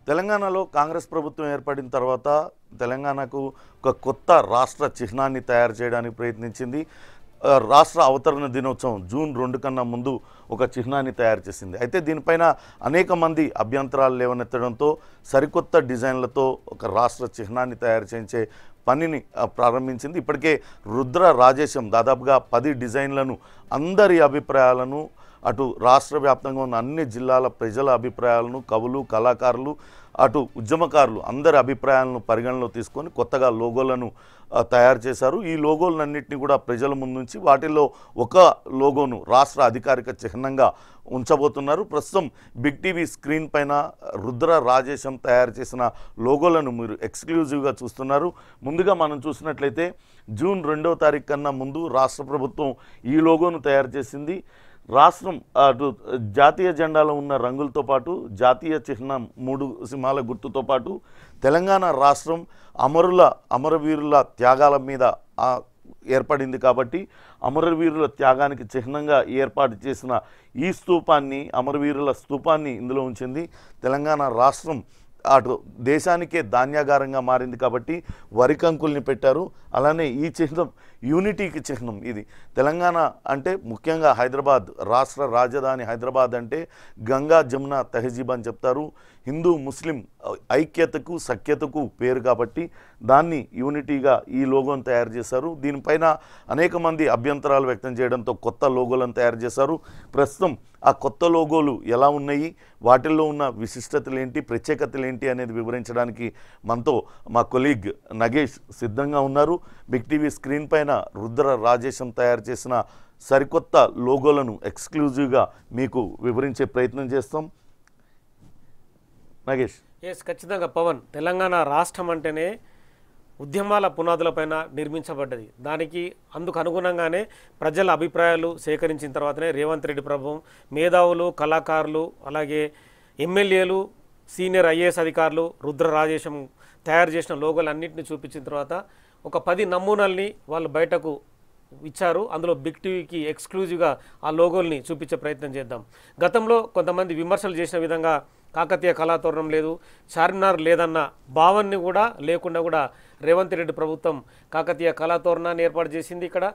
తెలంగాణలో కాంగ్రెస్ ప్రభుత్వం ఏర్పడిన తర్వాత తెలంగాణకు ఒక కొత్త రాష్ట్ర చిహ్నాన్ని తయారు చేయడానికి ప్రయత్నించింది. రాష్ట్ర అవతరణ దినోత్సవం జూన్ 2 కన్నా ముందు ఒక చిహ్నాన్ని తయారు చేసింది. అయితే దీనిపైన అనేక మంది అభ్యంతరాలు లేవనెత్తడంతో సరికొత్త డిజైన్లతో ఒక రాష్ట్ర చిహ్నాన్ని తయారు చేయించే పనిని ప్రారంభించింది. ఇప్పటికే రుద్ర రాజేశం దాదాపుగా 10 డిజైన్లను అందరి అభిప్రాయాలను అటు రాష్ట్ర వ్యాప్తంగా ఉన్న అన్ని జిల్లాల ప్రజల అభిప్రాయాలను కవులు కళాకారులు అటు ఉద్యమకారులు అందరి అభిప్రాయాలను పరిగణలో తీసుకొని కొత్తగా లోగోలను తయారు చేశారు. ఈ లోగోలన్నింటినీ కూడా ప్రజల ముందుంచి వాటిల్లో ఒక లోగోను రాష్ట్ర అధికారిక చిహ్నంగా ఉంచబోతున్నారు. ప్రస్తుతం బిగ్ టీవీ స్క్రీన్ పైన రుద్ర రాజేశం తయారు చేసిన లోగోలను మీరు ఎక్స్క్లూజివ్గా చూస్తున్నారు. ముందుగా మనం చూసినట్లయితే జూన్ 2వ తారీఖు కన్నా ముందు రాష్ట్ర ప్రభుత్వం ఈ లోగోను తయారు చేసింది. రాష్ట్రం అటు జాతీయ జెండాలో ఉన్న రంగులతో పాటు జాతీయ చిహ్నం 3 సింహాల గుర్తుతో పాటు తెలంగాణ రాష్ట్రం అమరవీరుల త్యాగాల మీద ఏర్పడింది కాబట్టి అమరవీరుల త్యాగానికి చిహ్నంగా ఏర్పాటు చేసిన ఈ స్తూపాన్ని అమరవీరుల స్తూపాన్ని ఇందులో ఉంచింది. తెలంగాణ రాష్ట్రం అటు దేశానికే ధాన్యాగారంగా మారింది కాబట్టి వరి కంకుల్ని పెట్టారు. అలానే ఈ చిహ్నం యూనిటీకి చిహ్నం. ఇది తెలంగాణ అంటే ముఖ్యంగా హైదరాబాద్ రాష్ట్ర రాజధాని హైదరాబాద్ అంటే గంగా జమున తహజీబ్ అని చెప్తారు. హిందూ ముస్లిం ఐక్యతకు సఖ్యతకు పేరు కాబట్టి దాన్ని యూనిటీగా ఈ లోగోను తయారు చేశారు. దీనిపైన అనేక మంది అభ్యంతరాలు వ్యక్తం చేయడంతో కొత్త లోగోలను తయారు చేశారు. ప్రస్తుతం ఆ కొత్త లోగోలు ఎలా ఉన్నాయి, వాటిల్లో ఉన్న విశిష్టతలు ఏంటి, ప్రత్యేకతలు ఏంటి అనేది వివరించడానికి మనతో మా కొలీగ్ నగేష్ సిద్ధంగా ఉన్నారు. బిగ్ టీవీ స్క్రీన్ పైన రుద్ర రాజేశం తయారు చేసిన సరికొత్త లోగోలను ఎక్స్క్లూజివ్గా మీకు వివరించే ప్రయత్నం చేస్తాం. నగేష్. ఖచ్చితంగా పవన్, తెలంగాణ రాష్ట్రం అంటేనే ఉద్యమాల పునాదులపైన నిర్మించబడ్డది. అందుకు అనుగుణంగానే ప్రజల అభిప్రాయాలు సేకరించిన తర్వాతనే రేవంత్ రెడ్డి ప్రభుత్వం మేధావులు కళాకారులు అలాగే ఎమ్మెల్యేలు సీనియర్ ఐఏఎస్ అధికారులు రుద్ర రాజేశం తయారు చేసిన లోగోలన్నింటినీ చూపించిన తర్వాత ఒక 10 నమూనాల్ని వాళ్ళు బయటకు ఇచ్చారు. అందులో బిగ్ టీవీకి ఎక్స్క్లూజివ్గా ఆ లోగోల్ని చూపించే ప్రయత్నం చేద్దాం. గతంలో కొంతమంది విమర్శలు చేసిన విధంగా కాకతీయ కళాతోరణం లేదు, చార్మినార్ లేదన్న భావాన్ని కూడా లేకుండా కూడా రేవంత్ రెడ్డి ప్రభుత్వం కాకతీయ కళాతోరణాన్ని ఏర్పాటు చేసింది. ఇక్కడ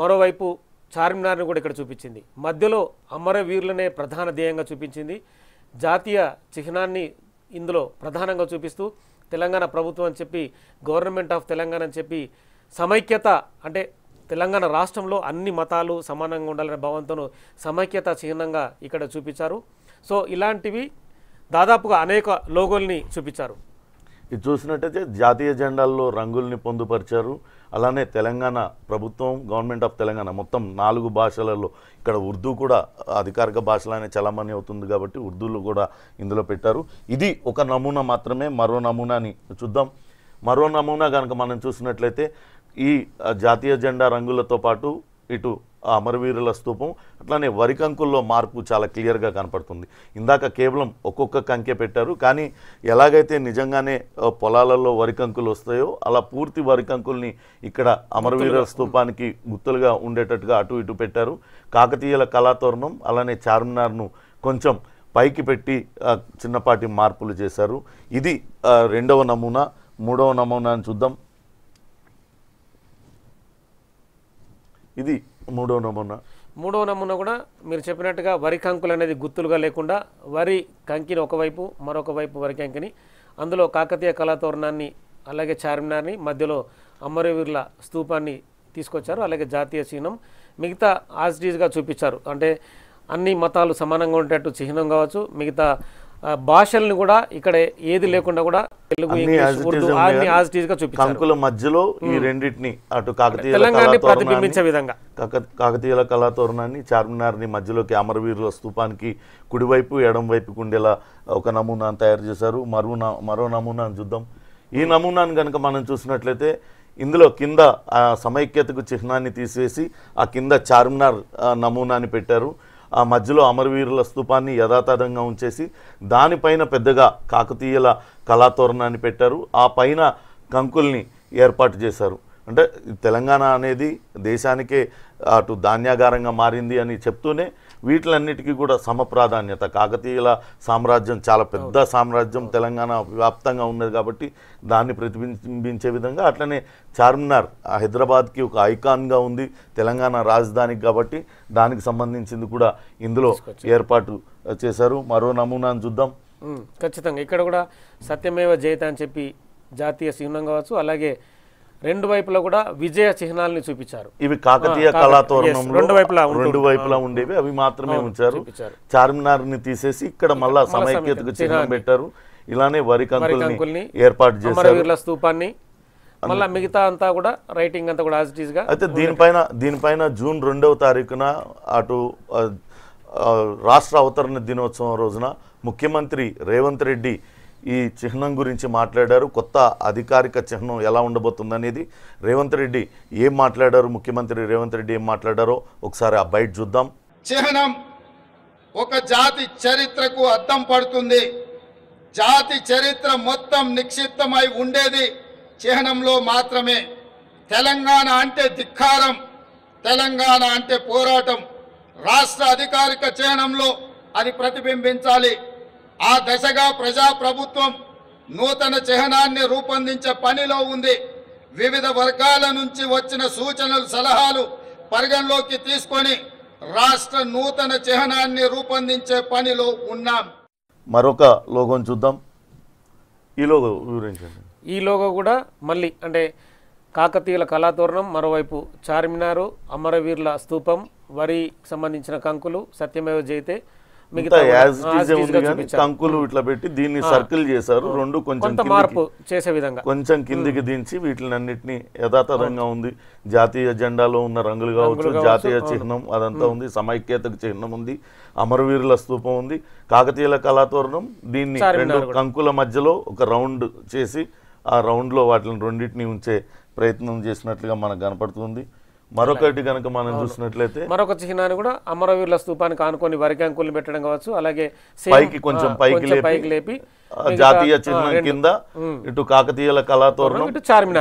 మరోవైపు చార్మినార్ని కూడా ఇక్కడ చూపించింది. మధ్యలో అమరవీరులనే ప్రధాన ధ్యేయంగా చూపించింది. జాతీయ చిహ్నాన్ని ఇందులో ప్రధానంగా చూపిస్తూ తెలంగాణ ప్రభుత్వం అని చెప్పి గవర్నమెంట్ ఆఫ్ తెలంగాణ అని చెప్పి సమైక్యత అంటే తెలంగాణ రాష్ట్రంలో అన్ని మతాలు సమానంగా ఉండాలనే భావంతో సమైక్యత చిహ్నంగా ఇక్కడ చూపించారు. సో ఇలాంటివి దాదాపుగా అనేక లోగోల్ని చూపించారు. ఇది చూసినట్టయితే జాతీయ జెండాల్లో రంగుల్ని పొందుపరిచారు. అలానే తెలంగాణ ప్రభుత్వం గవర్నమెంట్ ఆఫ్ తెలంగాణ మొత్తం 4 భాషలలో ఇక్కడ ఉర్దూ కూడా అధికారిక భాషలోనే చలామణి అవుతుంది కాబట్టి ఉర్దూలో కూడా ఇందులో పెట్టారు. ఇది ఒక నమూనా మాత్రమే. మరో నమూనాని చూద్దాం. మరో నమూనా కనుక మనం చూసినట్లయితే ఈ జాతీయ జెండా రంగులతో పాటు ఇటు అమరవీరుల స్తూపం అట్లానే వరి కంకుల్లో మార్పు చాలా క్లియర్గా కనపడుతుంది. ఇందాక కేవలం ఒక్కొక్క కంకె పెట్టారు, కానీ ఎలాగైతే నిజంగానే పొలాలలో వరి కంకులు వస్తాయో అలా పూర్తి వరి కంకుల్ని ఇక్కడ అమరవీరుల స్తూపానికి గుర్తులుగా ఉండేటట్టుగా అటు ఇటు పెట్టారు. కాకతీయుల కళాతోరణం అలానే చార్మినార్ను కొంచెం పైకి పెట్టి చిన్నపాటి మార్పులు చేశారు. ఇది 2వ నమూనా. 3వ నమూనాని చూద్దాం. ఇది 3వ నమూనా. 3వ నమూనా కూడా మీరు చెప్పినట్టుగా వరి కంకులు అనేది గుర్తులుగా లేకుండా వరి కంకిని ఒకవైపు మరొక వైపు వరి కంకిని అందులో కాకతీయ కళాతోరణాన్ని అలాగే చార్మినార్ని మధ్యలో అమరవీరుల స్తూపాన్ని తీసుకొచ్చారు. అలాగే జాతీయ చిహ్నం మిగతా యాజ్టీజ్గా చూపించారు. అంటే అన్ని మతాలు సమానంగా ఉండేటట్టు చిహ్నం కావచ్చు, మిగతా భాషల్ని కూడా ఇక్కడ ఏది లేకుండా కూడా తెలుగు ఇంగ్లీష్ ఉర్దూ అన్ని యాజ్టీజ్గా చూపించారు. కంకుల మధ్యలో ఈ రెండింటిని అటు తెలంగాణ ప్రతిబింబించే విధంగా కాకతీయుల కళాతోరణాన్ని చార్మినార్ని మధ్యలోకి అమరవీరుల స్తూపానికి కుడివైపు ఎడం వైపుకు ఉండేలా ఒక నమూనాను తయారు చేశారు. మరో నమూనాను చూద్దాం. ఈ నమూనాను కనుక మనం చూసినట్లయితే ఇందులో కింద సమైక్యతకు చిహ్నాన్ని తీసివేసి ఆ కింద చార్మినార్ నమూనాని పెట్టారు. ఆ మధ్యలో అమరవీరుల స్తూపాన్ని యథాతథంగా ఉంచేసి దానిపైన పెద్దగా కాకతీయుల కళాతోరణాన్ని పెట్టారు. ఆ పైన కంకుల్ని ఏర్పాటు చేశారు. అంటే తెలంగాణ అనేది దేశానికే అటు ధాన్యాగారంగా మారింది అని చెప్తూనే వీటిలన్నిటికీ కూడా సమప్రాధాన్యత. కాకతీయుల సామ్రాజ్యం చాలా పెద్ద సామ్రాజ్యం, తెలంగాణ వ్యాప్తంగా ఉన్నది కాబట్టి దాన్ని ప్రతిబింబించే విధంగా, అట్లనే చార్మినార్ హైదరాబాద్కి ఒక ఐకాన్గా ఉంది, తెలంగాణ రాజధానికి కాబట్టి దానికి సంబంధించింది కూడా ఇందులో ఏర్పాటు చేశారు. మరో నమూనాను చూద్దాం. ఖచ్చితంగా ఇక్కడ కూడా సత్యమేవ జయత అని చెప్పి జాతీయ చిహ్నం కావచ్చు, అలాగే రెండు వైపులా కూడా విజయ చిహ్నాలని చూపించారు. ఇవి కాకతీయ కళాతోరణంలో రెండు వైపులా ఉండేవి, అవి మాత్రమే ఉంచారు. చార్మినార్ ని తీసేసి ఇక్కడ మళ్ళా సమైక్యతకు చిహ్నం పెట్టారు. ఇలానే వరి కంకుల్ని ఏర్పాటు చేశారు, అమరవీరుల స్తూపాన్ని, మళ్ళీ మిగతా అంతా కూడా రైటింగ్ అంతా కూడా యాజ్ ఇట్ ఈస్ గా. అయితే దీనిపైన జూన్ 2వ తారీఖున అటు రాష్ట్ర అవతరణ దినోత్సవం రోజున ముఖ్యమంత్రి రేవంత్ రెడ్డి ఈ చిహ్నం గురించి మాట్లాడారు. కొత్త అధికారిక చిహ్నం ఎలా ఉండబోతుందనేది రేవంత్ రెడ్డి ఏం మాట్లాడారు, ముఖ్యమంత్రి రేవంత్ రెడ్డి ఏం మాట్లాడారో ఒకసారి ఆ బయట చూద్దాం. చిహ్నం ఒక జాతి చరిత్రకు అద్దం పడుతుంది. జాతి చరిత్ర మొత్తం నిక్షిప్తమై ఉండేది చిహ్నంలో మాత్రమే. తెలంగాణ అంటే ధిక్కారం, తెలంగాణ అంటే పోరాటం. రాష్ట్ర అధికారిక చిహ్నంలో అది ప్రతిబింబించాలి. ఆ దశగా ప్రజాప్రభుత్వం నూతన చిహ్నాన్ని రూపొందించే పనిలో ఉంది. వివిధ వర్గాల నుంచి వచ్చిన సూచనలు, సలహాలు పరిగణలోకి తీసుకొని రాష్ట్ర నూతన చిహ్నాన్ని రూపొందించే పనిలో ఉన్నాం. మరొక లోగోని చూద్దాం. ఈ లోగో వివరించండి. ఈ లోగో కూడా మళ్ళీ అంటే కాకతీయుల కళాతోరణం, మరోవైపు చార్మినారు, అమరవీరుల స్తూపం, వరి సంబంధించిన కంకులు, సత్యమేవ జయతే, కంకులు ఇట్లా పెట్టి దీన్ని సర్కిల్ చేశారు. రెండు కొంచెం మార్పు చేసే విధంగా కొంచెం కిందికి దించి వీటిలన్నిటిని యథాతథంగా ఉంది. జాతీయ జెండాలో ఉన్న రంగులు కావచ్చు, జాతీయ చిహ్నం అదంతా ఉంది, సమైక్యతకు చిహ్నం ఉంది, అమరవీరుల స్తూపం ఉంది, కాకతీయుల కళాతోరణం. దీన్ని రెండు కంకుల మధ్యలో ఒక రౌండ్ చేసి ఆ రౌండ్లో వాటిని రెండింటిని ఉంచే ప్రయత్నం చేసినట్లుగా మనకు కనపడుతుంది. మరొకటి కనుక మనం చూసినట్లయితే మరొక చిహ్నాన్ని కూడా అమరవీరుల స్తూపానికి ఆనుకొని వరి అంకుల్ని పెట్టడం కావచ్చు, అలాగే పైకి కొంచెం పైకి లేపి జాతీయ చిహ్నం కింద ఇటు కాకతీయుల కళాతోరణం,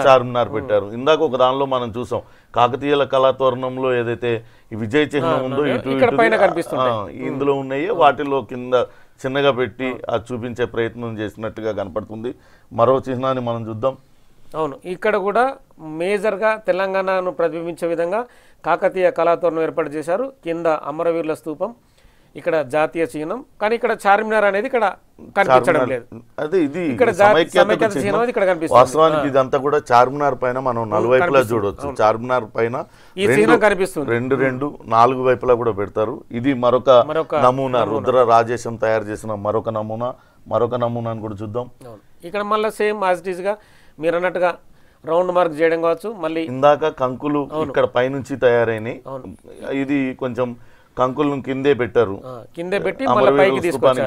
చార్మినార్ పెట్టారు. ఇందాక ఒక దానిలో మనం చూసాం, కాకతీయుల కళాతోరణంలో ఏదైతే ఈ విజయ చిహ్నం ఉందో ఇటు ఇందులో ఉన్నాయో వాటిలో కింద చిన్నగా పెట్టి అది చూపించే ప్రయత్నం చేసినట్టుగా కనపడుతుంది. మరో చిహ్నాన్ని మనం చూద్దాం. అవును, ఇక్కడ కూడా మేజర్గా తెలంగాణను ప్రతిబింబించే విధంగా కాకతీయ కళాతోరణం ఏర్పాటు చేశారు. కింద అమరవీరుల స్తూపం, ఇక్కడ జాతీయ చిహ్నం, కానీ ఇక్కడ చార్మినార్ అనేది ఇక్కడ కనిపించడం లేదు. అదే ఇది వాస్తవానికి ఇదంతా కూడా చార్మినార్ పైన మనం నలువైపులా చూడవచ్చు. చార్మినార్ పైన కనిపిస్తుంది, రెండు 4 వైపులా కూడా పెడతారు. ఇది మరొక నమూనా, రుద్ర రాజేశం తయారు చేసిన మరొక నమూనాను కూడా చూద్దాం. ఇక్కడ మళ్ళీ సేమ్ యాజ్ ఇట్ ఈస్ గా మీరు అన్నట్టుగా రౌండ్ మార్క్ చేయడం కావచ్చు. మళ్ళీ ఇందాక కంకులు ఇక్కడ పైనుంచి తయారైనాయి, ఇది కొంచెం కంకులను కిందే పెట్టారు, కిందే పెట్టి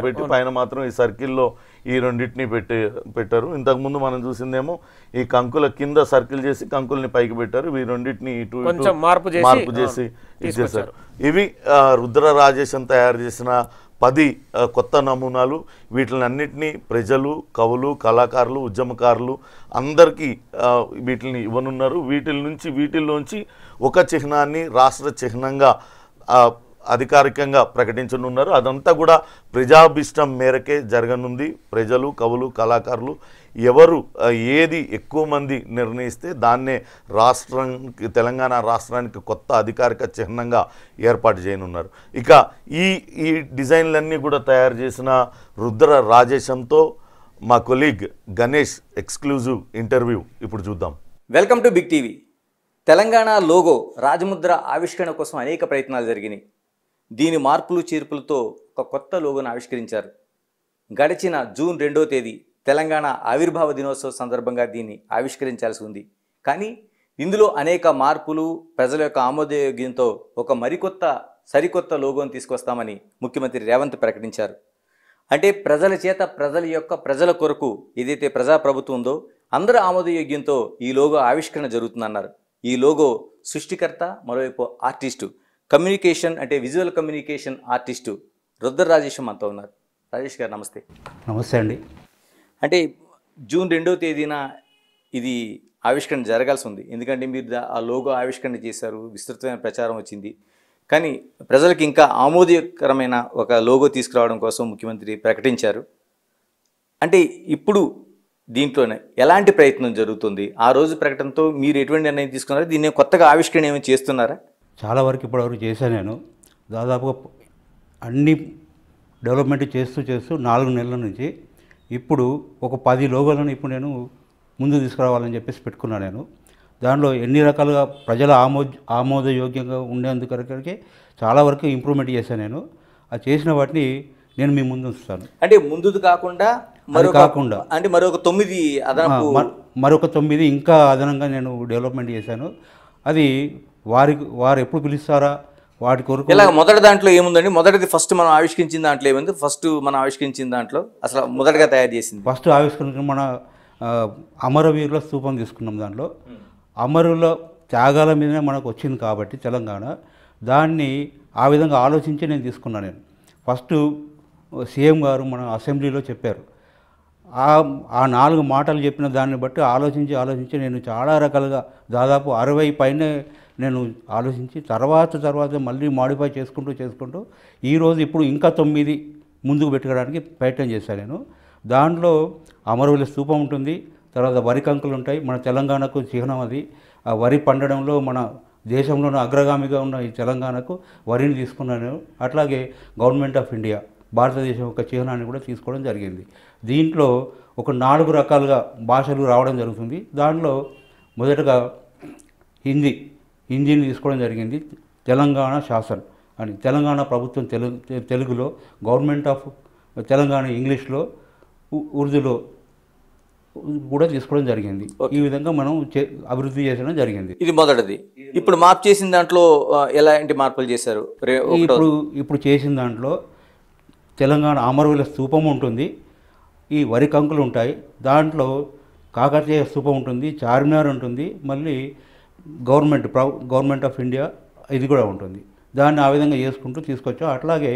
పెట్టి పైన మాత్రం ఈ సర్కిల్లో ఈ రెండింటిని పెట్టారు. ఇంతకు ముందు మనం చూసిందేమో ఈ కంకుల కింద సర్కిల్ చేసి కంకుల్ని పైకి పెట్టారు. ఈ రెండింటిని ఇటు మార్పు చేసి ఇచ్చేసారు. ఇవి రుద్ర రాజేశం తయారు చేసిన 10 కొత్త నమూనాలు. వీటిలన్నింటినీ ప్రజలు, కవులు, కళాకారులు, ఉద్యమకారులు అందరికీ వీటిని ఇవ్వనున్నారు. వీటిల్లోంచి ఒక చిహ్నాన్ని రాష్ట్ర చిహ్నంగా అధికారికంగా ప్రకటించనున్నారు. అదంతా కూడా ప్రజాభిష్టం మేరకే జరగనుంది. ప్రజలు, కవులు, కళాకారులు ఎవరు ఏది ఎక్కువ మంది నిర్ణయిస్తే దాన్నే తెలంగాణ రాష్ట్రానికి కొత్త అధికారిక చిహ్నంగా ఏర్పాటు చేయనున్నారు. ఇక ఈ డిజైన్లన్నీ కూడా తయారు చేసిన రుద్ర రాజేశంతో మా కొలీగ్ గణేష్ ఎక్స్క్లూజివ్ ఇంటర్వ్యూ ఇప్పుడు చూద్దాం. Welcome to big TV. Telangana logo రాజముద్ర ఆవిష్కరణ కోసం అనేక ప్రయత్నాలు జరిగినాయి. దీని మార్పులు చేర్పులతో ఒక కొత్త లోగోను ఆవిష్కరించారు. గడిచిన జూన్ 2వ తేదీ తెలంగాణ ఆవిర్భావ దినోత్సవం సందర్భంగా దీన్ని ఆవిష్కరించాల్సి ఉంది. కానీ ఇందులో అనేక మార్పులు, ప్రజల యొక్క ఆమోదయోగ్యంతో ఒక సరికొత్త లోగోను తీసుకొస్తామని ముఖ్యమంత్రి రేవంత్ ప్రకటించారు. అంటే ప్రజల చేత, ప్రజల కొరకు ఏదైతే ప్రజాప్రభుత్వం ఉందో అందరూ ఆమోదయోగ్యంతో ఈ లోగో ఆవిష్కరణ జరుగుతుందన్నారు. ఈ లోగో సృష్టికర్త, మరోవైపు ఆర్టిస్టు, కమ్యూనికేషన్ అంటే visual communication artist Rudra Rajesham అంతా ఉన్నారు. రాజేష్ గారు నమస్తే. నమస్తే అండి. అంటే జూన్ 2వ తేదీన ఇది ఆవిష్కరణ జరగాల్సి ఉంది. ఎందుకంటే మీరు ఆ లోగో ఆవిష్కరణ చేశారు, విస్తృతమైన ప్రచారం వచ్చింది. కానీ ప్రజలకు ఇంకా ఆమోదకరమైన ఒక లోగో తీసుకురావడం కోసం ముఖ్యమంత్రి ప్రకటించారు. అంటే ఇప్పుడు దీంట్లోనే ఎలాంటి ప్రయత్నం జరుగుతుంది? ఆ రోజు ప్రకటనతో మీరు ఎటువంటి నిర్ణయం తీసుకున్నారు? దీన్ని కొత్తగా ఆవిష్కరణ ఏమైనా చేస్తున్నారా? చాలా వరకు ఇప్పటివరకు చేశాను నేను. దాదాపుగా అన్ని డెవలప్మెంట్ చేస్తూ 4 నెలల నుంచి ఇప్పుడు ఒక 10 లోగోలను ఇప్పుడు నేను ముందు తీసుకురావాలని చెప్పేసి పెట్టుకున్నాను నేను. దానిలో ఎన్ని రకాలుగా ప్రజల ఆమోదయోగ్యంగా ఉండేందుకరికి చాలా వరకు ఇంప్రూవ్మెంట్ చేశాను నేను. ఆ చేసిన వాటిని నేను మీ ముందు ఉంచుతాను. అంటే ముందుది కాకుండా అంటే మరొక 9 అదనపు మరొక 9 ఇంకా అదనంగా నేను డెవలప్మెంట్ చేశాను. అది వారు ఎప్పుడు పిలుస్తారా వాటి కొరకు. ఇలా మొదటి దాంట్లో ఏముందండి? మొదటిది ఫస్ట్ మనం ఆవిష్కరించిన దాంట్లో ఏముంది? ఫస్ట్ మనం ఆవిష్కరించిన దాంట్లో అసలు మొదటగా తయారు చేసింది ఫస్ట్ ఆవిష్కరించిన మన అమరవీరుల స్తూపం తీసుకున్నాం. దాంట్లో అమరుల త్యాగాల మీదనే మనకు వచ్చింది కాబట్టి తెలంగాణ, దాన్ని ఆ విధంగా ఆలోచించి నేను తీసుకున్నాను. నేను ఫస్ట్ సీఎం గారు మన అసెంబ్లీలో చెప్పారు. ఆ 4 మాటలు చెప్పిన దాన్ని బట్టి ఆలోచించి నేను చాలా రకాలుగా దాదాపు 60 పైనే నేను ఆలోచించి తర్వాత మళ్ళీ మాడిఫై చేసుకుంటూ ఈరోజు ఇప్పుడు ఇంకా 9 ముందుకు పెట్టడానికి ప్రయత్నం చేశాను నేను. దాంట్లో అమరవీరుల స్తూపం ఉంటుంది, తర్వాత వరి కంకులు ఉంటాయి. మన తెలంగాణకు చిహ్నం అది. ఆ వరి పండడంలో మన దేశంలోనే అగ్రగామిగా ఉన్న ఈ తెలంగాణకు వరిని తీసుకున్నాను. అట్లాగే గవర్నమెంట్ ఆఫ్ ఇండియా భారతదేశం యొక్క చిహ్నాన్ని కూడా తీసుకోవడం జరిగింది. దీంట్లో ఒక 4 రకాలుగా భాషలు రావడం జరుగుతుంది. దాంట్లో మొదటగా హిందీని తీసుకోవడం జరిగింది. తెలంగాణ శాసన్ అని తెలంగాణ ప్రభుత్వం తెలుగులో, గవర్నమెంట్ ఆఫ్ తెలంగాణ ఇంగ్లీష్లో, ఉర్దూలో కూడా తీసుకోవడం జరిగింది. ఈ విధంగా మనం అభివృద్ధి చేయడం జరిగింది. ఇది మొదటిది. ఇప్పుడు మార్పు చేసిన దాంట్లో ఎలాంటి మార్పులు చేశారు? ఇప్పుడు చేసిన దాంట్లో తెలంగాణ అమరవీరుల స్తూపం ఉంటుంది, ఈ వరి కంకులు ఉంటాయి, దాంట్లో కాకతీయ స్తూపం ఉంటుంది, చార్మినార్ ఉంటుంది, మళ్ళీ గవర్నమెంట్ ఆఫ్ ఇండియా ఇది కూడా ఉంటుంది. దాన్ని ఆ విధంగా చేసుకుంటూ తీసుకొచ్చాం. అట్లాగే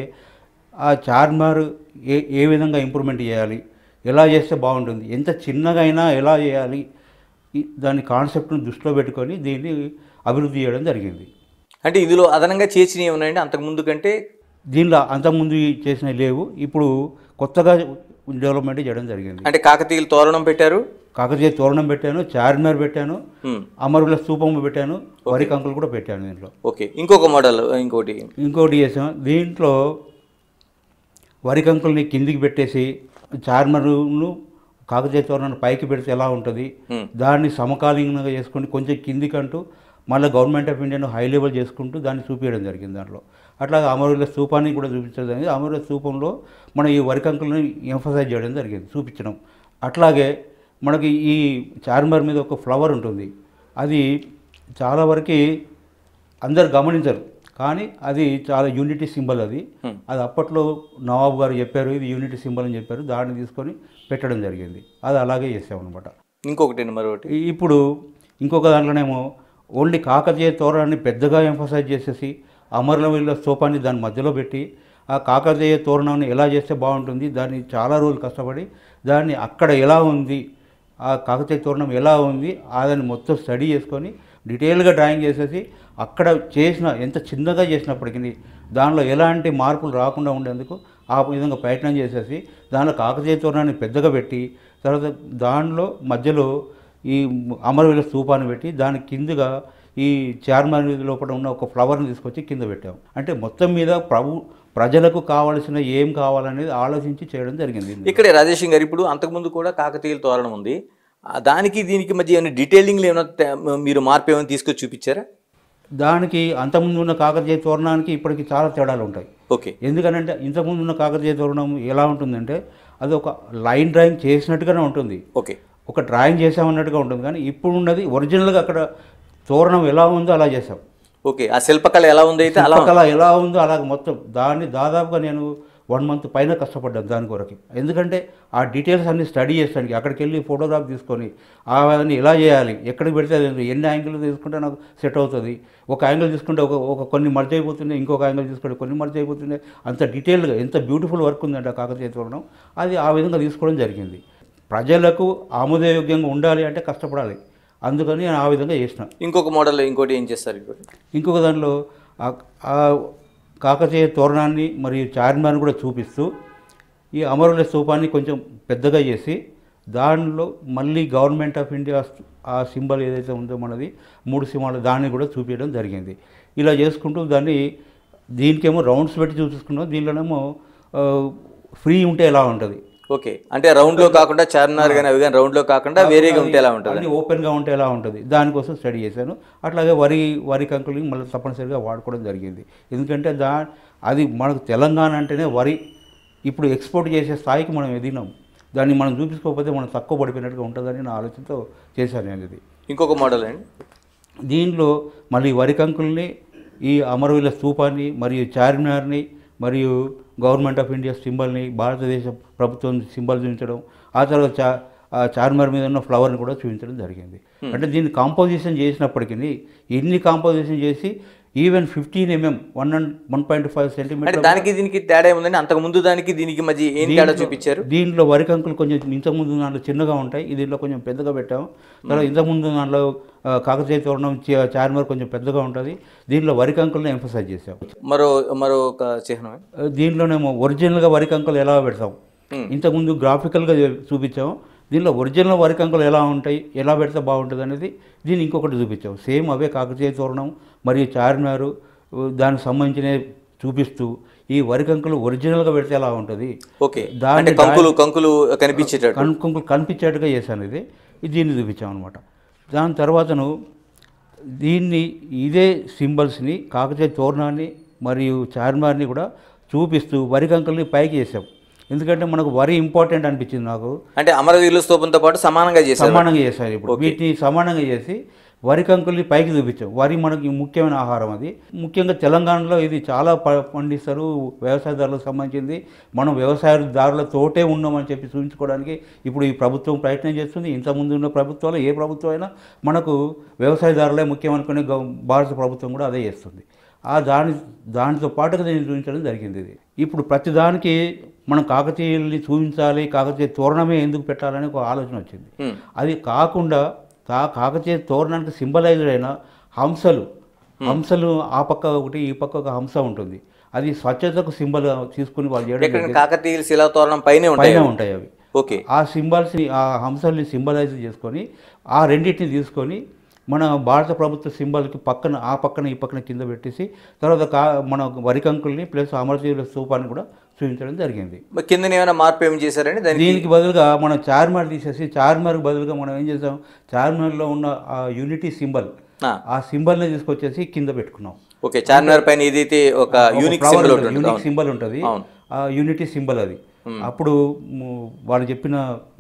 ఆ చార్మినార్ ఏ విధంగా ఇంప్రూవ్మెంట్ చేయాలి, ఎలా చేస్తే బాగుంటుంది, ఎంత చిన్నగా అయినా ఎలా చేయాలి, దాని కాన్సెప్ట్ను దృష్టిలో పెట్టుకొని దీన్ని అభివృద్ధి చేయడం జరిగింది. అంటే ఇందులో అదనంగా చేసినవి ఉన్నాయండి అంతకుముందు కంటే? దీనిలో అంతకుముందు చేసినవి లేవు, ఇప్పుడు కొత్తగా డెవలప్మెంట్ చేయడం జరిగింది. అంటే కాకతీయ తోరణం పెట్టారు, చార్మినార్ పెట్టాను, అమరుల స్తూపం పెట్టాను, వరి కంకులు కూడా పెట్టాను దీంట్లో. ఓకే, ఇంకొక మోడల్ ఇంకోటి చేసాం. దీంట్లో వరి కంకుల్ని కిందికి పెట్టేసి చార్మినార్ను కాకతీయ తోరణాన్ని పైకి పెడితే ఎలా ఉంటుంది, దాన్ని సమకాలీనంగా చేసుకుంటూ కొంచెం కిందికంటూ మళ్ళీ గవర్నమెంట్ ఆఫ్ ఇండియాను హై లెవెల్ చేసుకుంటూ దాన్ని చూపించడం జరిగింది. దాంట్లో అట్లాగే అమరుల స్తూపాన్ని కూడా చూపించడం జరిగింది. అమరుల స్తూపంలో మనం ఈ వరి కంకులను ఎంఫసైజ్ చేయడం జరిగింది, చూపించడం. అట్లాగే మనకి ఈ చార్మినార్ మీద ఒక ఫ్లవర్ ఉంటుంది, అది చాలా వరకు అందరు గమనించరు, కానీ అది చాలా యూనిటీ సింబల్. అది అప్పట్లో నవాబు గారు చెప్పారు, ఇది యూనిటీ సింబల్ అని చెప్పారు, దాన్ని తీసుకొని పెట్టడం జరిగింది. అది అలాగే చేసామన్నమాట. ఇంకొకటి మరొకటి ఇప్పుడు ఇంకొక దాంట్లోనేమో ఓన్లీ కాకతీయ తోరణాన్ని పెద్దగా ఎంఫసైజ్ చేసేసి అమరవీరుల స్తూపాన్ని దాని మధ్యలో పెట్టి ఆ కాకతీయ తోరణాన్ని ఎలా చేస్తే బాగుంటుంది, దాన్ని చాలా రోజులు కష్టపడి దాన్ని అక్కడ ఎలా ఉంది, ఆ కాకతీయ తోరణం ఎలా ఉంది, దాన్ని మొత్తం స్టడీ చేసుకొని డీటెయిల్గా డ్రాయింగ్ చేసేసి అక్కడ ఎంత చిన్నగా చేసినప్పటికీ దానిలో ఎలాంటి మార్పులు రాకుండా ఉండేందుకు ఆ విధంగా ప్రయత్నం చేసేసి దానిలో కాకతీయ తోరణాన్ని పెద్దగా పెట్టి తర్వాత దానిలో మధ్యలో ఈ అమరవీరుల స్తూపాన్ని పెట్టి దాని కిందగా ఈ చార్మినార్ లోపల ఉన్న ఒక ఫ్లవర్ని తీసుకొచ్చి కింద పెట్టాము. అంటే మొత్తం మీద ప్రజలకు కావాల్సిన ఏం కావాలనేది ఆలోచించి చేయడం జరిగింది. ఇక్కడే రాజేష్ గారు, ఇప్పుడు అంతకుముందు కూడా కాకతీయుల తోరణం ఉంది, దానికి దీనికి మధ్య ఏమైనా డీటెయిలింగ్లు ఏమైనా మీరు మార్పు ఏమైనా తీసుకొచ్చి చూపించారా? దానికి అంతకుముందు ఉన్న కాకతీయ తోరణానికి ఇప్పటికి చాలా తేడాలు ఉంటాయి. ఓకే, ఎందుకంటే ఇంతకుముందు ఉన్న కాకతీయ తోరణం ఎలా ఉంటుందంటే అది ఒక లైన్ డ్రాయింగ్ చేసినట్టుగానే ఉంటుంది, ఓకే, ఒక డ్రాయింగ్ చేసామన్నట్టుగా ఉంటుంది. కానీ ఇప్పుడు ఉన్నది ఒరిజినల్గా అక్కడ తోరణం ఎలా ఉందో అలా చేసాం. ఓకే, ఆ శిల్పకళ ఎలా ఉంది అయితే శిల్పకళ ఎలా ఉందో అలాగ మొత్తం దాన్ని దాదాపుగా నేను 1 మంత్ పైన కష్టపడ్డాను దాని కొరకు. ఎందుకంటే ఆ డీటెయిల్స్ అన్ని స్టడీ చేస్తానికి అక్కడికి వెళ్ళి ఫోటోగ్రాఫ్ తీసుకొని అవన్నీ ఎలా చేయాలి, ఎక్కడికి పెడితే ఎన్ని యాంగిల్ తీసుకుంటే నాకు సెట్ అవుతుంది, ఒక యాంగిల్ తీసుకుంటే ఒక కొన్ని మర్జ్ అయిపోతున్నాయి, ఇంకొక యాంగిల్ తీసుకుంటే కొన్ని మర్జ్ అయిపోతున్నాయి, అంత డీటెయిల్గా ఎంత బ్యూటిఫుల్ వర్క్ ఉందంటే ఆ కాకతీయ తోరణం అది ఆ విధంగా తీసుకోవడం జరిగింది. ప్రజలకు ఆమోదయోగ్యంగా ఉండాలి అంటే కష్టపడాలి, అందుకని నేను ఆ విధంగా చేసిన. ఇంకొక మోడల్ ఇంకోటి ఏం చేస్తారు? ఇంకొక దానిలో ఆ కాకతీయ తోరణాన్ని మరియు చార్మినార్ని కూడా చూపిస్తూ ఈ అమరుల స్తూపాన్ని కొంచెం పెద్దగా చేసి దానిలో మళ్ళీ గవర్నమెంట్ ఆఫ్ ఇండియా ఆ సింబల్ ఏదైతే ఉందో మనది 3 సింహాలు దాన్ని కూడా చూపించడం జరిగింది. ఇలా చేసుకుంటూ దాన్ని దీనికేమో రౌండ్స్ పెట్టి చూసుకున్నాం, దీనిలోనేమో ఫ్రీ ఉంటే ఎలా ఉంటుంది. ఓకే, అంటే రౌండ్లో కాకుండా చార్మినార్ కానీ అవి కానీ రౌండ్లో కాకుండా వేరేగా ఉంటే ఎలా ఉంటుంది, అన్ని ఓపెన్గా ఉంటే ఎలా ఉంటుంది, దానికోసం స్టడీ చేశాను. అట్లాగే వరి కంకులు మళ్ళీ తప్పనిసరిగా వాడుకోవడం జరిగింది. ఎందుకంటే అది మనకు తెలంగాణ అంటేనే వరి ఇప్పుడు ఎక్స్పోర్ట్ చేసే స్థాయికి మనం ఎదిగినాం. దాన్ని మనం చూపించుకోకపోతే మనం తక్కువ పడిపోయినట్టుగా ఉంటుందని నా ఆలోచనతో చేశాను నేను ఇది. ఇంకొక మోడల్ అండి, దీనిలో మళ్ళీ వరి కంకుల్ని, ఈ అమరవీరుల స్తూపాన్ని మరియు చార్మినార్ని మరియు గవర్నమెంట్ ఆఫ్ ఇండియా సింబల్ని, భారతదేశ ప్రభుత్వం సింబల్ చూపించడం, ఆ తర్వాత చార్మినార్ మీద ఉన్న ఫ్లవర్ని కూడా చూపించడం జరిగింది. అంటే దీన్ని కాంపోజిషన్ చేసినప్పటికీ ఎన్ని కాంపోజిషన్ చేసి ఈవెన్ 15 mm 1.5 సెంటీమీటర్ దానికి దీనికి తేడా ఏముందండి? అంతకుముందు దానికి దీనికి మధ్య ఏం తేడా చూపించారు? దీంట్లో వరి కంకులు కొంచెం ఇంతకుముందు దాంట్లో చిన్నగా ఉంటాయి, దీంట్లో కొంచెం పెద్దగా పెట్టాము. తర్వాత ఇంతకుముందు దాంట్లో కాకతీయ తోరణం చార్మినార్ కొంచెం పెద్దగా ఉంటుంది, దీంట్లో వరి కంకులను ఎంఫసైజ్ చేసాం. మరొక చిహ్నం దీంట్లోనేమో ఒరిజినల్గా వరి కంకులు ఎలా పెడతాం, ఇంతకుముందు గ్రాఫికల్గా చూపించాము. దీనిలో ఒరిజినల్ వరి కంకులు ఎలా ఉంటాయి, ఎలా పెడితే బాగుంటుంది అనేది దీన్ని ఇంకొకటి చూపించాం. సేమ్ అవే కాకతీయ తోరణం మరియు చార్మినారు దానికి సంబంధించిన చూపిస్తూ ఈ వరి కంకులు ఒరిజినల్గా పెడితే ఎలా ఉంటుంది, ఓకే, దాని కంకులు కనిపించేట్టుగా చేశాను. దీన్ని చూపించాం అనమాట. దాని తర్వాతను ఇదే సింబల్స్ని కాకతీయ తోరణాన్ని మరియు చార్మినార్ని కూడా చూపిస్తూ వరి కంకుల్ని పైకి చేసాం. ఎందుకంటే మనకు వరి ఇంపార్టెంట్ అనిపించింది నాకు. అంటే అమరవీరుల స్తూపంతో పాటు సమానంగా చేశారు. ఇప్పుడు వీటిని సమానంగా చేసి వరి కంకుల్ని పైకి చూపించాం. వరి మనకి ముఖ్యమైన ఆహారం, అది ముఖ్యంగా తెలంగాణలో ఇది చాలా పండిస్తారు, వ్యవసాయదారులకు సంబంధించింది. మనం వ్యవసాయదారులతోటే ఉన్నామని చెప్పి చూపించుకోవడానికి ఇప్పుడు ఈ ప్రభుత్వం ప్రయత్నం చేస్తుంది. ఇంతకుముందు ఉన్న ప్రభుత్వాలు ఏ ప్రభుత్వం అయినా మనకు వ్యవసాయదారులే ముఖ్యం అనుకునే భారత ప్రభుత్వం కూడా అదే చేస్తుంది. దానితో పాటుగా నేను చూపించడం జరిగింది. ఇది ఇప్పుడు ప్రతిదానికి మనం కాకతీయుల్ని చూపించాలి, కాకతీయ తోరణమే ఎందుకు పెట్టాలని ఒక ఆలోచన వచ్చింది. అది కాకుండా కాకతీయ తోరణానికి సింబలైజ్డ్ అయిన హంసలు ఆ పక్క ఒకటి ఈ పక్క ఒక హంస ఉంటుంది. అది స్వచ్ఛతకు సింబల్ తీసుకుని వాళ్ళు చేయడం. కాకతీయ శిలా తోరణం పైన ఉంటాయి అవి. ఓకే, ఆ సింబల్స్ని ఆ హంసల్ని సింబలైజ్ చేసుకొని ఆ రెండింటిని తీసుకొని మన భారత ప్రభుత్వ సింబల్కి పక్కన ఈ పక్కన కింద పెట్టేసి తర్వాత మన వరి కంకుల్ని ప్లస్ అమరవీరుల స్తూపాన్ని కూడా చూపించడం జరిగింది. కింద ఏమైనా మార్పు ఏం చేశారండి? దీనికి బదులుగా మనం చార్మినార్ తీసేసి చార్మినార్కి బదులుగా మనం ఏం చేసాం, చార్మినార్లో ఉన్న ఆ యూనిటీ సింబల్, ఆ సింబల్ని తీసుకొచ్చేసి కింద పెట్టుకున్నాం. ఓకే, చార్మినార్ పైన ఏదైతే ఒక యూనిక్ సింబల్ ఉంటుంది, ఆ యూనిటీ సింబల్ అది. అప్పుడు వాళ్ళు చెప్పిన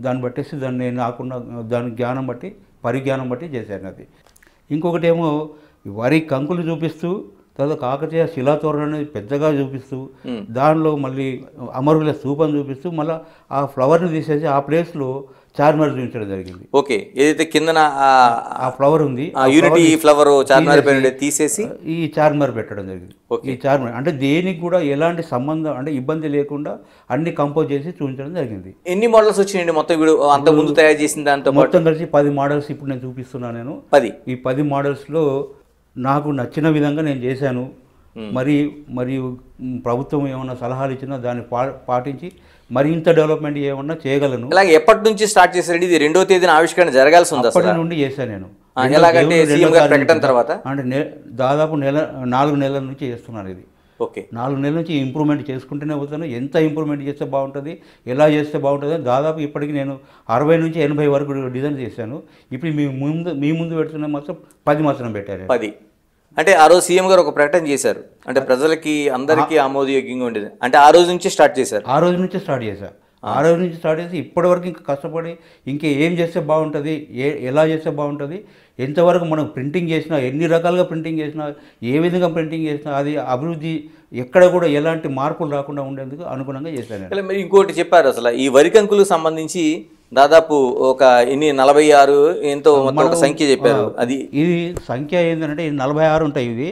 దాన్ని బట్టేసి దాన్ని నాకున్న దాని పరిజ్ఞానం బట్టి చేశాను అది. ఇంకొకటి ఏమో వరి కంకులు చూపిస్తూ తర్వాత కాకతీయ శిలాతోరణాన్ని పెద్దగా చూపిస్తూ దానిలో మళ్ళీ అమరుల స్తూపం చూపిస్తూ మళ్ళీ ఆ ఫ్లవర్ని తీసేసి ఆ ప్లేస్లో చార్మినార్ చూపించడం జరిగింది. ఓకే, ఏదైతే కింద ఆ ఫ్లవర్ ఉంది యూనిటీ ఫ్లవర్ చార్మినార్ పైన తీసేసి ఈ చార్మినార్ పెట్టడం జరిగింది. ఈ చార్మినార్ అంటే దేనికి కూడా ఎలాంటి సంబంధం అంటే ఇబ్బంది లేకుండా అన్ని కంపోజ్ చేసి చూపించడం జరిగింది. ఎన్ని మోడల్స్ వచ్చినాయండి మొత్తం? అంత ముందు తయారు చేసిన దాంతో మొత్తం కలిసి 10 మోడల్స్ ఇప్పుడు నేను చూపిస్తున్నాను. నేను 10 ఈ 10 మోడల్స్లో నాకు నచ్చిన విధంగా నేను చేశాను. మరియు ప్రభుత్వం ఏమన్నా సలహాలు ఇచ్చినా దాన్ని పాటించి మరింత డెవలప్మెంట్ ఏమన్నా చేయగలను. అలాగే ఎప్పటి నుంచి స్టార్ట్ చేశారండి? ఇది 2వ తేదీన ఆవిష్కరణ జరగాల్సి ఉంది. అప్పటి నుండి చేశాను నేను. ఎలాగంటే సీఎం గారి ప్రకటన తర్వాత అంటే దాదాపు 4 నెలల నుంచి చేస్తున్నాను ఇది. ఓకే, 4 నెలల నుంచి ఇంప్రూవ్మెంట్ చేసుకుంటూనే పోతాను. ఎంత ఇంప్రూవ్మెంట్ చేస్తే బాగుంటుంది, ఎలా చేస్తే బాగుంటుంది, దాదాపు ఇప్పటికి నేను 60 నుంచి 80 వరకు డిజైన్ చేశాను. ఇప్పుడు మీ ముందు పెడుతున్న మాత్రం 10 మాత్రం పెట్టారు. 10 అంటే ఆ రోజు సీఎం గారు ఒక ప్రకటన చేశారు, అంటే ప్రజలకి అందరికీ ఆమోదయోగ్యంగా ఉండేది. అంటే ఆ రోజు నుంచి స్టార్ట్ చేశారు. ఆ రోజు నుంచి స్టార్ట్ చేసి ఇప్పటివరకు ఇంకా కష్టపడి ఇంకా ఏం చేస్తే బాగుంటుంది, ఎలా చేస్తే బాగుంటుంది, ఎంతవరకు మనం ప్రింటింగ్ చేసినా, ఎన్ని రకాలుగా ప్రింటింగ్ చేసినా, ఏ విధంగా ప్రింటింగ్ చేసినా అది అభివృద్ధి ఎక్కడ కూడా ఎలాంటి మార్పులు రాకుండా ఉండేందుకు అనుగుణంగా చేశాను. మీరు ఇంకోటి చెప్పారు, అసలు ఈ వరి కంకులకు సంబంధించి దాదాపు ఒక 46 ఎంతో ఒక సంఖ్య చెప్పారు. ఇది సంఖ్య ఏంటంటే 46 ఉంటాయి.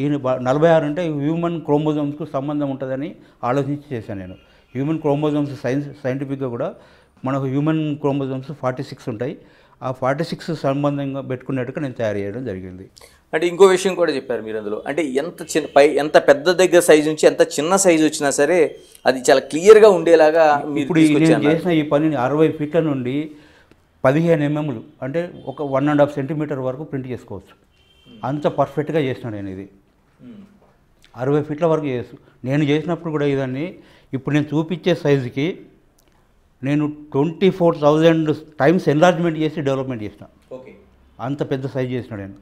ఈ 46 అంటే హ్యూమన్ క్రోమోజోమ్స్కు సంబంధం ఉంటుందని ఆలోచించి చేశాను నేను. హ్యూమన్ క్రోమోజోమ్స్ సైంటిఫిక్గా కూడా మనకు హ్యూమన్ క్రోమోజోమ్స్ 46 ఉంటాయి. ఆ 46 సంబంధంగా పెట్టుకున్నట్టుగా నేను తయారు చేయడం జరిగింది. అంటే ఇంకో విషయం కూడా చెప్పారు మీరు అందులో, అంటే ఎంత పెద్ద దగ్గర సైజు నుంచి ఎంత చిన్న సైజు వచ్చినా సరే అది చాలా క్లియర్గా ఉండేలాగా మీరు ఇప్పుడు నేను చేసిన ఈ పనిని 60 ఫీట్ల నుండి 15 mm అంటే ఒక 1.5 సెంటీమీటర్ వరకు ప్రింట్ చేసుకోవచ్చు. అంత పర్ఫెక్ట్గా చేసిన నేను ఇది 60 ఫీట్ల వరకు చేసు. నేను చేసినప్పుడు కూడా ఇదాన్ని ఇప్పుడు నేను చూపించే సైజుకి నేను 24,000 టైమ్స్ ఎన్లార్జ్మెంట్ చేసి డెవలప్మెంట్ చేసిన. అంత పెద్ద సైజు చేసిన నేను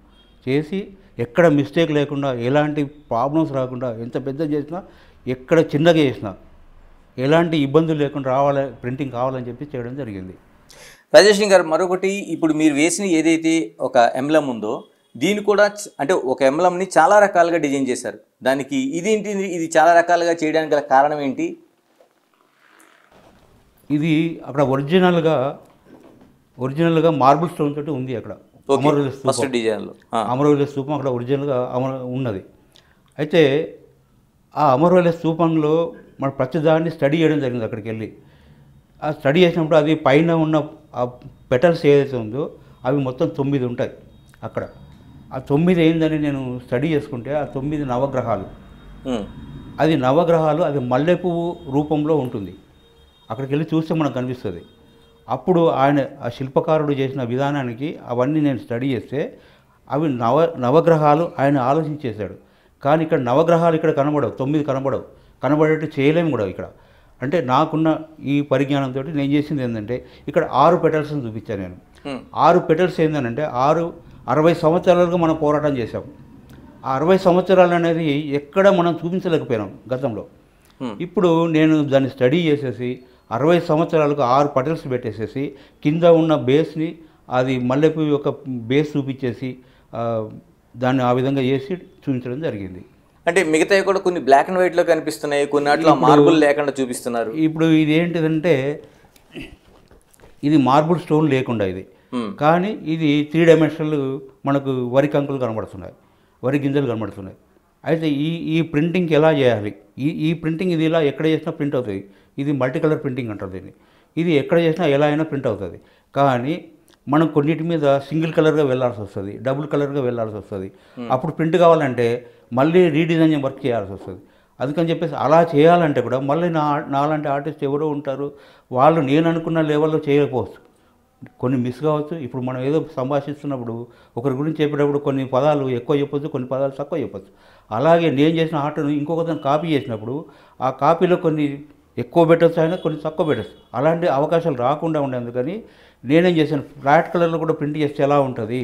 చేసి ఎక్కడ మిస్టేక్ లేకుండా ఎలాంటి ప్రాబ్లమ్స్ రాకుండా ఎంత పెద్ద చేసినా ఎక్కడ చిన్నగా చేసినా ఎలాంటి ఇబ్బందులు లేకుండా రావాలి ప్రింటింగ్ కావాలని చెప్పి చేయడం జరిగింది. రాజేష్ గారు, మరొకటి ఇప్పుడు మీరు వేసిన ఏదైతే ఒక ఎంబ్లమ్ ఉందో దీన్ని కూడా అంటే ఒక ఎంబ్లమ్ని చాలా రకాలుగా డిజైన్ చేశారు. దానికి ఇది చాలా రకాలుగా చేయడానికి గల కారణం ఏంటి? ఇది అక్కడ ఒరిజినల్గా మార్బుల్ స్టోన్ తోటి ఉంది. అక్కడ ఫస్ట్ డిజైన్లో అమరవల్లి స్తూపం అక్కడ ఒరిజినల్గా ఉన్నది. అయితే ఆ అమరవల్లి స్తూపంలో మన ప్రతిదాన్ని స్టడీ చేయడం జరిగింది. అక్కడికి వెళ్ళి ఆ స్టడీ చేసినప్పుడు అది పైన ఉన్న ఆ పెటల్స్ ఏదైతే ఉందో అవి మొత్తం 9 ఉంటాయి. అక్కడ ఆ 9 ఏందని నేను స్టడీ చేసుకుంటే ఆ 9 నవగ్రహాలు. అది నవగ్రహాలు, అది మల్లె పువ్వు రూపంలో ఉంటుంది. అక్కడికి వెళ్ళి చూస్తే మనకు కనిపిస్తుంది. అప్పుడు ఆ శిల్పకారుడు చేసిన విధానానికి అవన్నీ నేను స్టడీ చేస్తే అవి నవగ్రహాలు ఆయన ఆలోచించేశాడు. కానీ ఇక్కడ నవగ్రహాలు ఇక్కడ కనబడవు, 9 కనబడేట్టు చేయలేము కూడా ఇక్కడ. అంటే నాకున్న ఈ పరిజ్ఞానంతో నేను చేసింది ఏంటంటే ఇక్కడ 6 పెటల్స్ని చూపించాను నేను. 6 పెటల్స్ ఏంటంటే 60 సంవత్సరాలుగా మనం పోరాటం చేశాం. ఆ 60 సంవత్సరాలు అనేది ఎక్కడ మనం చూపించలేకపోయినాం గతంలో. ఇప్పుడు నేను దాన్ని స్టడీ చేసేసి 60 సంవత్సరాలకు 6 పటల్స్ పెట్టేసేసి కింద ఉన్న బేస్ని అది మల్లెపూ యొక్క బేస్ చూపించేసి దాన్ని ఆ విధంగా చేసి చూపించడం జరిగింది. అంటే మిగతావి కూడా కొన్ని బ్లాక్ అండ్ వైట్లో కనిపిస్తున్నాయి, కొన్ని అట్లా మార్బుల్ లేకుండా చూపిస్తున్నారు. ఇప్పుడు ఇది ఏంటిదంటే ఇది మార్బుల్ స్టోన్ లేకుండా ఇది, కానీ ఇది 3 డైమెన్షనల్ మనకు వరి కంకులు కనబడుతున్నాయి, వరి గింజలు కనబడుతున్నాయి. అయితే ఈ ప్రింటింగ్కి ఎలా చేయాలి? ఈ ప్రింటింగ్ ఇది ఇలా ఎక్కడ చేసినా ప్రింట్ అవుతుంది. ఇది మల్టీ కలర్ ప్రింటింగ్ అంటారు దీన్ని. ఇది ఎక్కడ చేసినా ఎలా అయినా ప్రింట్ అవుతుంది. కానీ మనం కొన్నిటి మీద సింగిల్ కలర్గా వెళ్ళాల్సి వస్తుంది, డబుల్ కలర్గా వెళ్ళాల్సి వస్తుంది. అప్పుడు ప్రింట్ కావాలంటే మళ్ళీ రీడిజైన్ వర్క్ చేయాల్సి వస్తుంది. అందుకని చెప్పేసి అలా చేయాలంటే కూడా మళ్ళీ నాలాంటి ఆర్టిస్ట్ ఎవరో ఉంటారు, వాళ్ళు నేను అనుకున్న లెవెల్లో చేయకపోవచ్చు, కొన్ని మిస్ కావచ్చు. ఇప్పుడు మనం ఏదో సంభాషిస్తున్నప్పుడు ఒకరి గురించి చెప్పేటప్పుడు కొన్ని పదాలు ఎక్కువ చెప్పొచ్చు, కొన్ని పదాలు తక్కువ చెప్పొచ్చు. అలాగే నేను చేసిన ఆర్ట్ను ఇంకొకరిని కాపీ చేసినప్పుడు ఆ కాపీలో కొన్ని ఎక్కువ పెట్టచ్చు, అయినా కొన్ని తక్కువ పెట్టచ్చు. అలాంటి అవకాశాలు రాకుండా ఉండేందుకని నేనేం చేశాను, ఫ్లాట్ కలర్లో కూడా ప్రింట్ చేస్తే ఎలా ఉంటుంది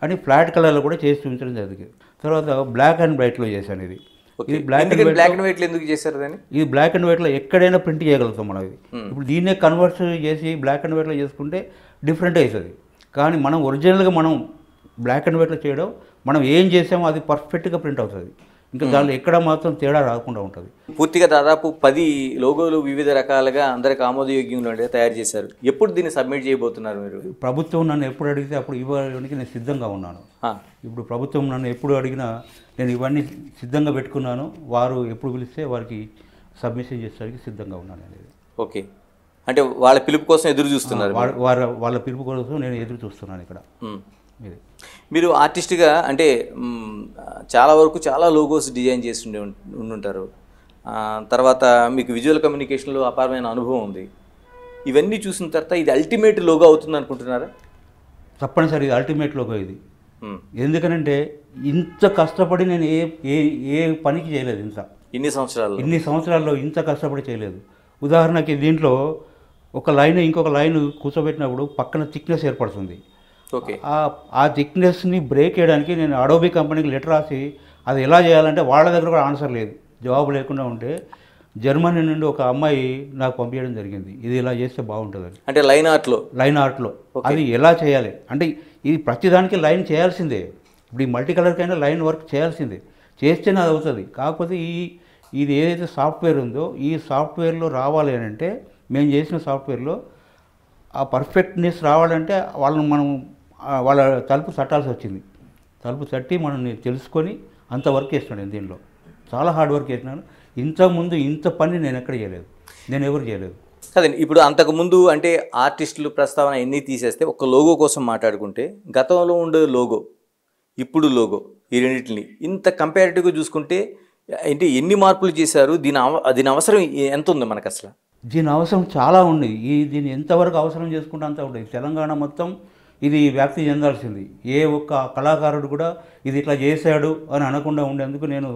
అని ఫ్లాట్ కలర్లో కూడా చేసి చూపించడం జరిగింది. తర్వాత బ్లాక్ అండ్ వైట్లో చేశాను. ఇది బ్లాక్ అండ్ వైట్లో ఎందుకు చేశారు దాన్ని? ఇది బ్లాక్ అండ్ వైట్లో ఎక్కడైనా ప్రింట్ చేయగలుగుతాం మనం. ఇది ఇప్పుడు దీన్నే కన్వర్ట్ చేసి బ్లాక్ అండ్ వైట్లో చేసుకుంటే డిఫరెంట్ అవుతుంది. కానీ మనం ఒరిజినల్గా మనం బ్లాక్ అండ్ వైట్లో చేయడం, మనం ఏం చేసామో అది పర్ఫెక్ట్గా ప్రింట్ అవుతుంది. ఇంకా దానిలో ఎక్కడ మాత్రం తేడా రాకుండా ఉంటుంది. పూర్తిగా దాదాపు 10 లోగోలు వివిధ రకాలుగా అందరికి ఆమోదయోగ్యంగా తయారు చేశారు. ఎప్పుడు దీన్ని సబ్మిట్ చేయబోతున్నారు మీరు? ప్రభుత్వం నన్ను ఎప్పుడు అడిగితే అప్పుడు ఇవ్వడానికి నేను సిద్ధంగా ఉన్నాను. ఇప్పుడు ప్రభుత్వం నన్ను ఎప్పుడు అడిగినా నేను ఇవన్నీ సిద్ధంగా పెట్టుకున్నాను. వారు ఎప్పుడు పిలిస్తే వారికి సబ్మిషన్ చేసేసరికి సిద్ధంగా ఉన్నాను అనేది. ఓకే, అంటే వాళ్ళ పిలుపు కోసం ఎదురు చూస్తున్నారు? వాళ్ళ పిలుపు కోసం నేను ఎదురు చూస్తున్నాను ఇక్కడ. ఇది మీరు ఆర్టిస్ట్గా అంటే చాలా వరకు చాలా లోగోస్ డిజైన్ చేసి ఉండుంటారు. తర్వాత మీకు విజువల్ కమ్యూనికేషన్లో అపారమైన అనుభవం ఉంది. ఇవన్నీ చూసిన తర్వాత ఇది అల్టిమేట్ లోగో అవుతుంది అనుకుంటున్నారా? తప్పనిసరి ఇది అల్టిమేట్ లోగో ఇది. ఎందుకనంటే ఇంత కష్టపడి నేను ఏ పనికి చేయలేదు. ఇన్ని సంవత్సరాల్లో ఇంత కష్టపడి చేయలేదు. ఉదాహరణకి దీంట్లో ఒక లైన్ ఇంకొక లైన్ కూర్చోబెట్టినప్పుడు పక్కన థిక్నెస్ ఏర్పడుతుంది. ఓకే, ఆ థిక్నెస్ని బ్రేక్ చేయడానికి నేను అడోబీ కంపెనీకి లెటర్ రాసి అది ఎలా చేయాలంటే వాళ్ళ దగ్గర కూడా ఆన్సర్ లేదు, జవాబు లేకుండా ఉంటే జర్మనీ నుండి ఒక అమ్మాయి నాకు పంపించడం జరిగింది. ఇది ఇలా చేస్తే బాగుంటుందని. అంటే లైన్ ఆర్ట్లో అది ఎలా చేయాలి అంటే ఇది ప్రతిదానికి లైన్ చేయాల్సిందే. ఇప్పుడు ఈ మల్టీ కలర్కైనా లైన్ వర్క్ చేయాల్సిందే, చేస్తేనే అది అవుతుంది. కాకపోతే ఇది ఏదైతే సాఫ్ట్వేర్ ఉందో ఈ సాఫ్ట్వేర్లో రావాలి అని అంటే మేము చేసిన సాఫ్ట్వేర్లో ఆ పర్ఫెక్ట్నెస్ రావాలంటే వాళ్ళ తలుపు తట్టాల్సి వచ్చింది. తలుపు తట్టి మనం తెలుసుకొని అంత వర్క్ చేస్తున్నాను. దీనిలో చాలా హార్డ్ వర్క్ చేసినాను. ఇంతకుముందు ఇంత పని నేను ఎక్కడ చేయలేదు, నేను ఎవరు చేయలేదు. కదండి. ఇప్పుడు అంతకుముందు అంటే ఆర్టిస్టులు ప్రస్తావన ఎన్ని తీసేస్తే ఒక లోగో కోసం మాట్లాడుకుంటే గతంలో ఉండే లోగో ఇప్పుడు లోగో ఈ రెండింటిని ఇంత కంపారిటివ్గా చూసుకుంటే అంటే ఎన్ని మార్పులు చేశారు, దీని అవసరం ఎంత ఉంది మనకు అసలు? దీని అవసరం చాలా ఉంది. దీన్ని ఎంతవరకు అవసరం చేసుకుంటే అంత ఉంటుంది. తెలంగాణ మొత్తం ఇది వ్యాప్తి చెందాల్సింది. ఏ ఒక్క కళాకారుడు కూడా ఇది ఇట్లా చేశాడు అని అనకుండా ఉండేందుకు నేను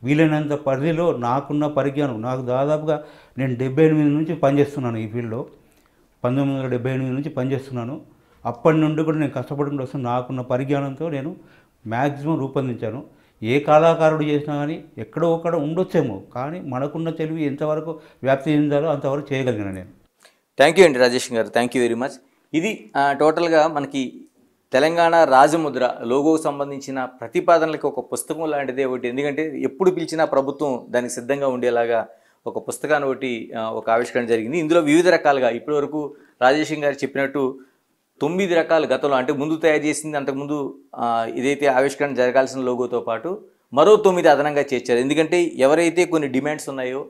వీలైనంత పరిధిలో నాకున్న పరిజ్ఞానం, నాకు దాదాపుగా నేను 78 నుంచి పనిచేస్తున్నాను ఈ ఫీల్డ్లో. 1978 నుంచి పనిచేస్తున్నాను. అప్పటి నుండి కూడా నేను కష్టపడుకుంటూ వస్తున్నాను. నాకున్న పరిజ్ఞానంతో నేను మ్యాక్సిమం రూపొందించాను. ఏ కళాకారుడు చేసినా కానీ ఎక్కడో ఒక్కడ ఉండొచ్చేమో, కానీ మనకున్న తెలివి ఎంతవరకు వ్యాప్తి చెందాలో అంతవరకు చేయగలిగాను నేను. థ్యాంక్ యూ అండి రాజేష్ గారు, థ్యాంక్ యూ వెరీ మచ్. ఇది టోటల్గా మనకి తెలంగాణ రాజముద్ర లోగోకు సంబంధించిన ప్రతిపాదనలకు ఒక పుస్తకం లాంటిదే ఒకటి. ఎందుకంటే ఎప్పుడు పిలిచినా ప్రభుత్వం దానికి సిద్ధంగా ఉండేలాగా ఒక పుస్తకాన్ని ఒకటి ఒక ఆవిష్కరణ జరిగింది. ఇందులో వివిధ రకాలుగా ఇప్పటివరకు రాజేష్ గారు చెప్పినట్టు 9 రకాల గతంలో అంటే ముందు తయారు చేసింది, అంతకుముందు ఇదైతే ఆవిష్కరణ జరగాల్సిన లోగోతో పాటు మరో 9 అదనంగా చేర్చారు. ఎందుకంటే ఎవరైతే కొన్ని డిమాండ్స్ ఉన్నాయో,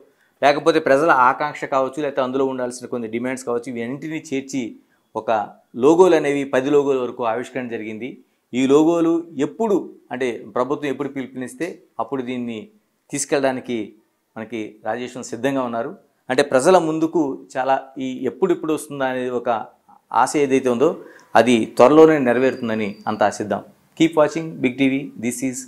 లేకపోతే ప్రజల ఆకాంక్ష కావచ్చు, లేకపోతే అందులో ఉండాల్సిన కొన్ని డిమాండ్స్ కావచ్చు, ఇవన్నింటినీ చేర్చి ఒక లోగోలు అనేవి 10 లోగోల వరకు ఆవిష్కరణ జరిగింది. ఈ లోగోలు ఎప్పుడు అంటే ప్రభుత్వం ఎప్పుడు పిలుపునిస్తే అప్పుడు దీన్ని తీసుకెళ్ళడానికి మనకి రాజేష్ సిద్ధంగా ఉన్నారు. అంటే ప్రజల ముందుకు చాలా ఎప్పుడు వస్తుందా అనేది ఒక ఆశ ఏదైతే ఉందో అది త్వరలోనే నెరవేరుతుందని అంత ఆశిద్దాం. Keep watching big TV. This is